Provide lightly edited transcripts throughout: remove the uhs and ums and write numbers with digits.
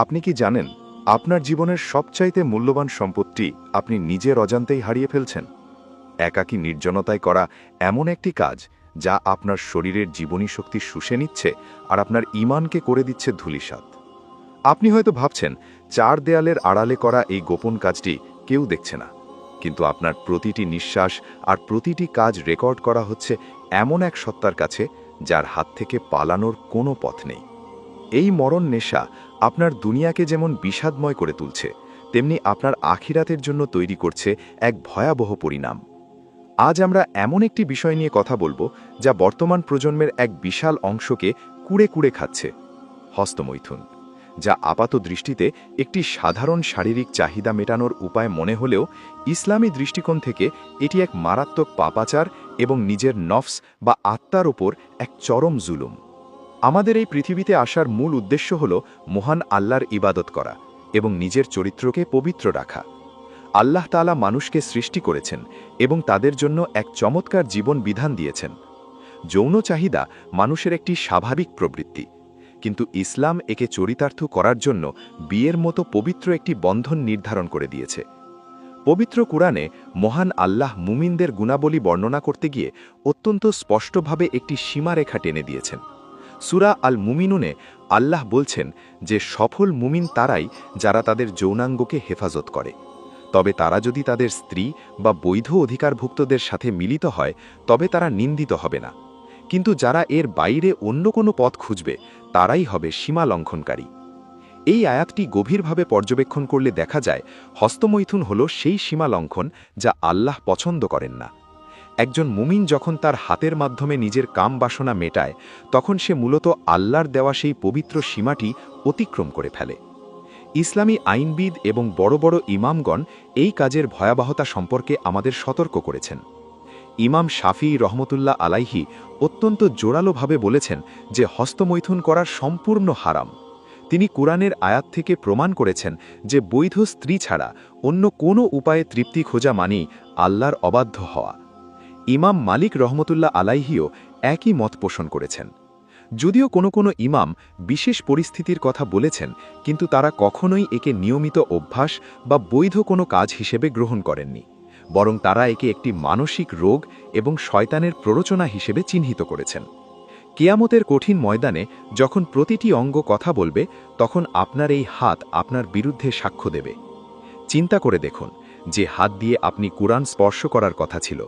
আপনি কি জানেন আপনার জীবনের সবচাইতে মূল্যবান সম্পত্তি আপনি নিজের অজান্তেই হারিয়ে ফেলছেন? একাকী নির্জনতায় করা এমন একটি কাজ যা আপনার শরীরের জীবনী শক্তি শুষে নিচ্ছে আর আপনার ঈমানকে করে দিচ্ছে ধূলিসাৎ। আপনি হয়তো ভাবছেন চার দেয়ালের আড়ালে করা এই গোপন কাজটি কেউ দেখছে না, কিন্তু আপনার প্রতিটি নিঃশ্বাস আর প্রতিটি কাজ রেকর্ড করা হচ্ছে এমন এক সত্তার কাছে যার হাত থেকে পালানোর কোনো পথ নেই। এই মরণ নেশা আপনার দুনিয়াকে যেমন বিষাদময় করে তুলছে, তেমনি আপনার আখিরাতের জন্য তৈরি করছে এক ভয়াবহ পরিণাম। আজ আমরা এমন একটি বিষয় নিয়ে কথা বলবো যা বর্তমান প্রজন্মের এক বিশাল অংশকে কুড়ে কুড়ে খাচ্ছে: হস্তমৈথুন, যা আপাত দৃষ্টিতে একটি সাধারণ শারীরিক চাহিদা মেটানোর উপায় মনে হলেও ইসলামী দৃষ্টিকোণ থেকে এটি এক মারাত্মক পাপাচার এবং নিজের নফস বা আত্মার ওপর এক চরম জুলুম। আমাদের এই পৃথিবীতে আসার মূল উদ্দেশ্য হল মহান আল্লাহর ইবাদত করা এবং নিজের চরিত্রকে পবিত্র রাখা। আল্লাহ তাআলা মানুষকে সৃষ্টি করেছেন এবং তাদের জন্য এক চমৎকার জীবন বিধান দিয়েছেন। যৌন চাহিদা মানুষের একটি স্বাভাবিক প্রবৃত্তি, কিন্তু ইসলাম একে চরিতার্থ করার জন্য বিয়ের মতো পবিত্র একটি বন্ধন নির্ধারণ করে দিয়েছে। পবিত্র কুরআনে মহান আল্লাহ মুমিনদের গুণাবলী বর্ণনা করতে গিয়ে অত্যন্ত স্পষ্টভাবে একটি সীমারেখা টেনে দিয়েছেন। সূরা আল মুমিনুনে আল্লাহ বলছেন যে সফল মুমিন তারাই যারা তাদের যৌনাঙ্গকে হেফাজত করে, তবে তারা যদি তাদের স্ত্রী বা বৈধ অধিকারভুক্তদের সাথে মিলিত হয় তবে তারা নিন্দিত হবে না, কিন্তু যারা এর বাইরে অন্য কোনো পথ খুঁজবে তারাই হবে সীমা লঙ্ঘনকারী। এই আয়াতটি গভীরভাবে পর্যবেক্ষণ করলে দেখা যায় হস্তমৈথুন হল সেই সীমা লঙ্ঘন যা আল্লাহ পছন্দ করেন না। একজন মুমিন যখন তার হাতের মাধ্যমে নিজের কাম বাসনা মেটায় তখন সে মূলত আল্লাহর দেওয়া সেই পবিত্র সীমাটি অতিক্রম করে ফেলে। ইসলামী আইনবিদ এবং বড় বড় ইমামগণ এই কাজের ভয়াবহতা সম্পর্কে আমাদের সতর্ক করেছেন। ইমাম শাফি রহমতুল্লাহ আলাইহি অত্যন্ত জোরালোভাবে বলেছেন যে হস্তমৈথুন করার সম্পূর্ণ হারাম। তিনি কুরআনের আয়াত থেকে প্রমাণ করেছেন যে বৈধ স্ত্রী ছাড়া অন্য কোনো উপায়ে তৃপ্তি খোঁজা মানেই আল্লাহর অবাধ্য হওয়া। ইমাম মালিক রহমতুল্লাহ আলাইহিও একই মত পোষণ করেছেন। যদিও কোনো কোনো ইমাম বিশেষ পরিস্থিতির কথা বলেছেন, কিন্তু তারা কখনোই একে নিয়মিত অভ্যাস বা বৈধ কোনো কাজ হিসেবে গ্রহণ করেননি, বরং তারা একে একটি মানসিক রোগ এবং শয়তানের প্ররোচনা হিসেবে চিহ্নিত করেছেন। কিয়ামতের কঠিন ময়দানে যখন প্রতিটি অঙ্গ কথা বলবে তখন আপনার এই হাত আপনার বিরুদ্ধে সাক্ষ্য দেবে। চিন্তা করে দেখুন, যে হাত দিয়ে আপনি কুরআন স্পর্শ করার কথা ছিল,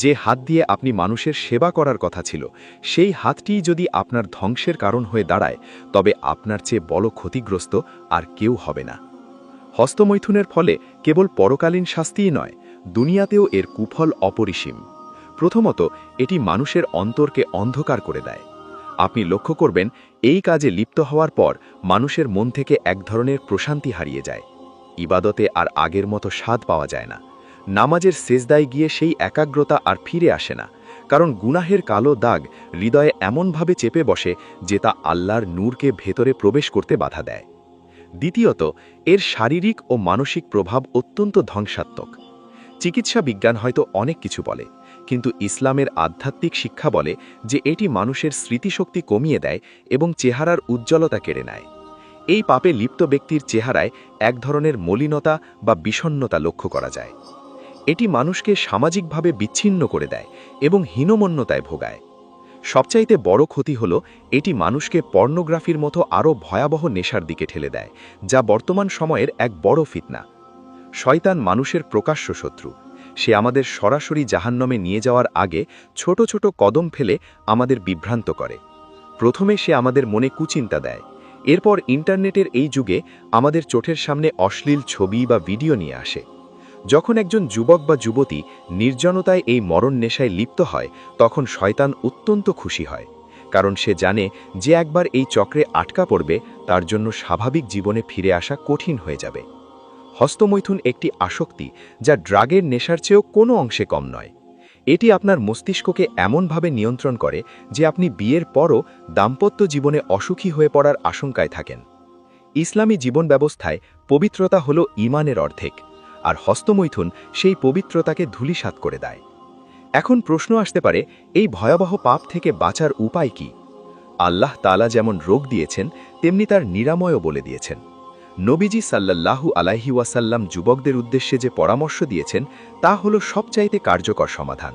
যে হাত দিয়ে আপনি মানুষের সেবা করার কথা ছিল, সেই হাতটিই যদি আপনার ধ্বংসের কারণ হয়ে দাঁড়ায় তবে আপনার চেয়ে বড় ক্ষতিগ্রস্ত আর কেউ হবে না। হস্তমৈথুনের ফলে কেবল পরকালীন শাস্তিই নয়, দুনিয়াতেও এর কুফল অপরিসীম। প্রথমত, এটি মানুষের অন্তরকে অন্ধকার করে দেয়। আপনি লক্ষ্য করবেন এই কাজে লিপ্ত হওয়ার পর মানুষের মন থেকে এক ধরনের প্রশান্তি হারিয়ে যায়। ইবাদতে আর আগের মতো স্বাদ পাওয়া যায় না। নামাজের সেজদায় গিয়ে সেই একাগ্রতা আর ফিরে আসে না, কারণ গুনাহের কালো দাগ হৃদয়ে এমনভাবে চেপে বসে যে তা আল্লাহর নূরকে ভেতরে প্রবেশ করতে বাধা দেয়। দ্বিতীয়ত, এর শারীরিক ও মানসিক প্রভাব অত্যন্ত ধ্বংসাত্মক। চিকিৎসা বিজ্ঞান হয়তো অনেক কিছু বলে, কিন্তু ইসলামের আধ্যাত্মিক শিক্ষা বলে যে এটি মানুষের স্মৃতিশক্তি কমিয়ে দেয় এবং চেহারার উজ্জ্বলতা কেড়ে নেয়। এই পাপে লিপ্ত ব্যক্তির চেহারায় এক ধরনের মলিনতা বা বিষণ্ণতা লক্ষ্য করা যায়। এটি মানুষকে সামাজিকভাবে বিচ্ছিন্ন করে দেয় এবং হীনমন্যতায় ভোগায়। সবচাইতে বড় ক্ষতি হল এটি মানুষকে পর্নোগ্রাফির মতো আরও ভয়াবহ নেশার দিকে ঠেলে দেয়, যা বর্তমান সময়ের এক বড় ফিতনা। শয়তান মানুষের প্রকাশ্য শত্রু। সে আমাদের সরাসরি জাহান্নামে নিয়ে যাওয়ার আগে ছোট ছোট কদম ফেলে আমাদের বিভ্রান্ত করে। প্রথমে সে আমাদের মনে কুচিন্তা দেয়, এরপর ইন্টারনেটের এই যুগে আমাদের চোখের সামনে অশ্লীল ছবি বা ভিডিও নিয়ে আসে। যখন একজন যুবক বা যুবতী নির্জনতায় এই মরণ নেশায় লিপ্ত হয় তখন শয়তান অত্যন্ত খুশি হয়, কারণ সে জানে যে একবার এই চক্রে আটকা পড়বে তার জন্য স্বাভাবিক জীবনে ফিরে আসা কঠিন হয়ে যাবে। হস্তমৈথুন একটি আসক্তি যা ড্রাগের নেশার চেয়েও কোনো অংশে কম নয়। এটি আপনার মস্তিষ্ককে এমনভাবে নিয়ন্ত্রণ করে যে আপনি বিয়ের পরও দাম্পত্য জীবনে অসুখী হয়ে পড়ার আশঙ্কায় থাকেন। ইসলামী জীবন ব্যবস্থায় পবিত্রতা হল ঈমানের অর্ধেক, আর হস্তমৈথুন সেই পবিত্রতাকে ধূলিসাৎ করে দেয়। এখন প্রশ্ন আসতে পারে, এই ভয়াবহ পাপ থেকে বাঁচার উপায় কি? আল্লাহ তাআলা যেমন রোগ দিয়েছেন তেমনি তার নিরাময়ও বলে দিয়েছেন। নবীজি সাল্লাল্লাহু আলাইহি ওয়াসাল্লাম যুবকদের উদ্দেশ্যে যে পরামর্শ দিয়েছেন তা হল সবচাইতে কার্যকর সমাধান।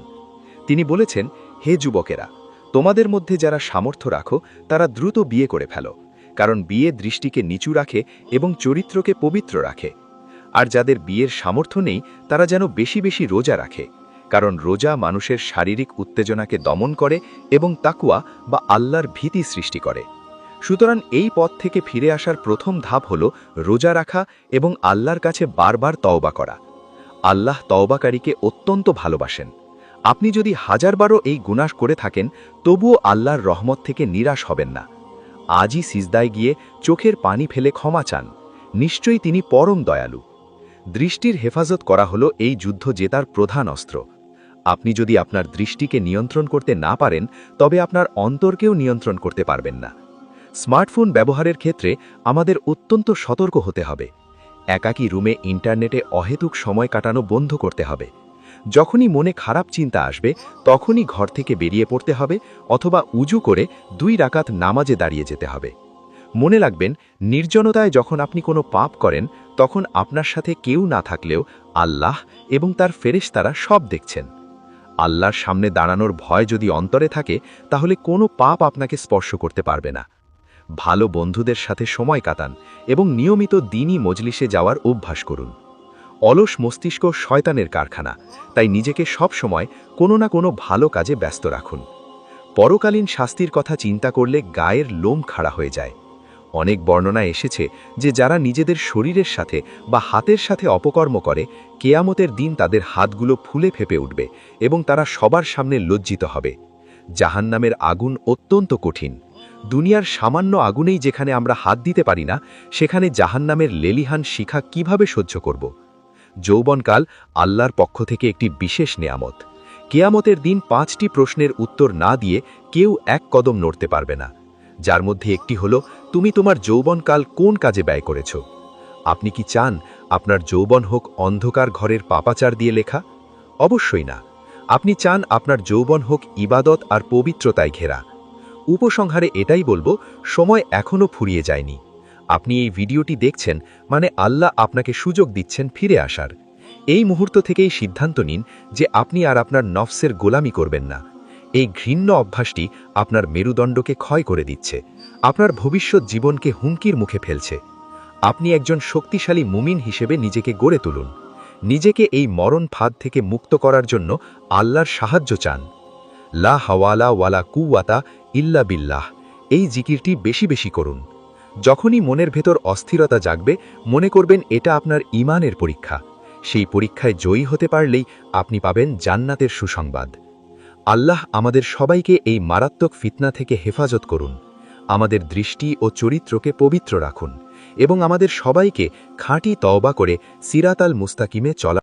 তিনি বলেছেন, হে যুবকেরা, তোমাদের মধ্যে যারা সামর্থ্য রাখো তারা দ্রুত বিয়ে করে ফেলো, কারণ বিয়ে দৃষ্টিকে নিচু রাখে এবং চরিত্রকে পবিত্র রাখে। আর যাদের বিয়ের সামর্থ্য নেই তারা যেন বেশি বেশি রোজা রাখে, কারণ রোজা মানুষের শারীরিক উত্তেজনাকে দমন করে এবং তাকওয়া বা আল্লাহর ভীতি সৃষ্টি করে। সুতরাং এই পথ থেকে ফিরে আসার প্রথম ধাপ হল রোজা রাখা এবং আল্লাহর কাছে বারবার তওবা করা। আল্লাহ তওবাকারীকে অত্যন্ত ভালোবাসেন। আপনি যদি হাজারবারও এই গুনাহ করে থাকেন তবুও আল্লাহর রহমত থেকে নিরাশ হবেন না। আজই সিজদায় গিয়ে চোখের পানি ফেলে ক্ষমা চান, নিশ্চয়ই তিনি পরম দয়ালু। দৃষ্টির হেফাজত করা হলো এই যুদ্ধ জেতার প্রধান অস্ত্র। আপনি যদি আপনার দৃষ্টিকে নিয়ন্ত্রণ করতে না পারেন তবে আপনার অন্তরকেও নিয়ন্ত্রণ করতে পারবেন না। স্মার্টফোন ব্যবহারের ক্ষেত্রে আমাদের অত্যন্ত সতর্ক হতে হবে। একাকী রুমে ইন্টারনেটে অহেতুক সময় কাটানো বন্ধ করতে হবে। যখনই মনে খারাপ চিন্তা আসবে তখনই ঘর থেকে বেরিয়ে পড়তে হবে অথবা উজু করে 2 রাকাত নামাজে দাঁড়িয়ে যেতে হবে। মনে রাখবেন, নির্জনতায় যখন আপনি কোনো পাপ করেন তখন আপনার সাথে কেউ না থাকলেও আল্লাহ এবং তার ফেরেশতারা সব দেখছেন। আল্লাহর সামনে দাঁড়ানোর ভয় যদি অন্তরে থাকে তাহলে কোনো পাপ আপনাকে স্পর্শ করতে পারবে না। ভালো বন্ধুদের সাথে সময় কাটান এবং নিয়মিত দিনই মজলিসে যাওয়ার অভ্যাস করুন। অলস মস্তিষ্ক শয়তানের কারখানা, তাই নিজেকে সব সময় কোনো না কোনো ভালো কাজে ব্যস্ত রাখুন। পরকালীন শাস্তির কথা চিন্তা করলে গায়ের লোম খাড়া হয়ে যায়। অনেক বর্ণনা এসেছে যে যারা নিজেদের শরীরের সাথে বা হাতের সাথে অপকর্ম করে, কেয়ামতের দিন তাদের হাতগুলো ফুলে ফেপে উঠবে এবং তারা সবার সামনে লজ্জিত হবে। জাহান্নামের আগুন অত্যন্ত কঠিন। দুনিয়ার সামান্য আগুনেই যেখানে আমরা হাত দিতে পারি না, সেখানে জাহান্নামের লেলিহান শিখা কিভাবে সহ্য করব? যৌবনকাল আল্লাহর পক্ষ থেকে একটি বিশেষ নেয়ামত। কেয়ামতের দিন 5টি প্রশ্নের উত্তর না দিয়ে কেউ এক কদম নড়তে পারবে না, যার মধ্যে একটি হলো, তুমি তোমার যৌবনকাল কোন কাজে ব্যয় করেছ? আপনি কি চান আপনার যৌবন হোক অন্ধকার ঘরের পাপাচার দিয়ে লেখা? অবশ্যই না। আপনি চান আপনার যৌবন হোক ইবাদত আর পবিত্রতায় ঘেরা। উপসংহারে এটাই বলবো, সময় এখনও ফুরিয়ে যায়নি। আপনি এই ভিডিওটি দেখছেন মানে আল্লাহ আপনাকে সুযোগ দিচ্ছেন ফিরে আসার। এই মুহূর্ত থেকেই সিদ্ধান্ত নিন যে আপনি আর আপনার নফসের গোলামি করবেন না। এই ঘৃণ্য অভ্যাসটি আপনার মেরুদণ্ডকে ক্ষয় করে দিচ্ছে, আপনার ভবিষ্যৎ জীবনকে হুমকির মুখে ফেলছে। আপনি একজন শক্তিশালী মুমিন হিসেবে নিজেকে গড়ে তুলুন। নিজেকে এই মরণ ফাঁদ থেকে মুক্ত করার জন্য আল্লাহর সাহায্য চান। লা হাওয়ালা ওয়ালা কুওয়াতা ইল্লা বিল্লাহ, এই জিকিরটি বেশি বেশি করুন। যখনই মনের ভেতর অস্থিরতা জাগবে মনে করবেন এটা আপনার ঈমানের পরীক্ষা। সেই পরীক্ষায় জয়ী হতে পারলেই আপনি পাবেন জান্নাতের সুসংবাদ। আল্লাহ আমাদের সবাইকে এই মারাত্মক ফিতনা থেকে হেফাজত করুন। আমাদের দৃষ্টি ও চরিত্রকে পবিত্র রাখুন এবং আমাদের সবাইকে খাঁটি তওবা করে সিরাত আল মুস্তাকিমে চলা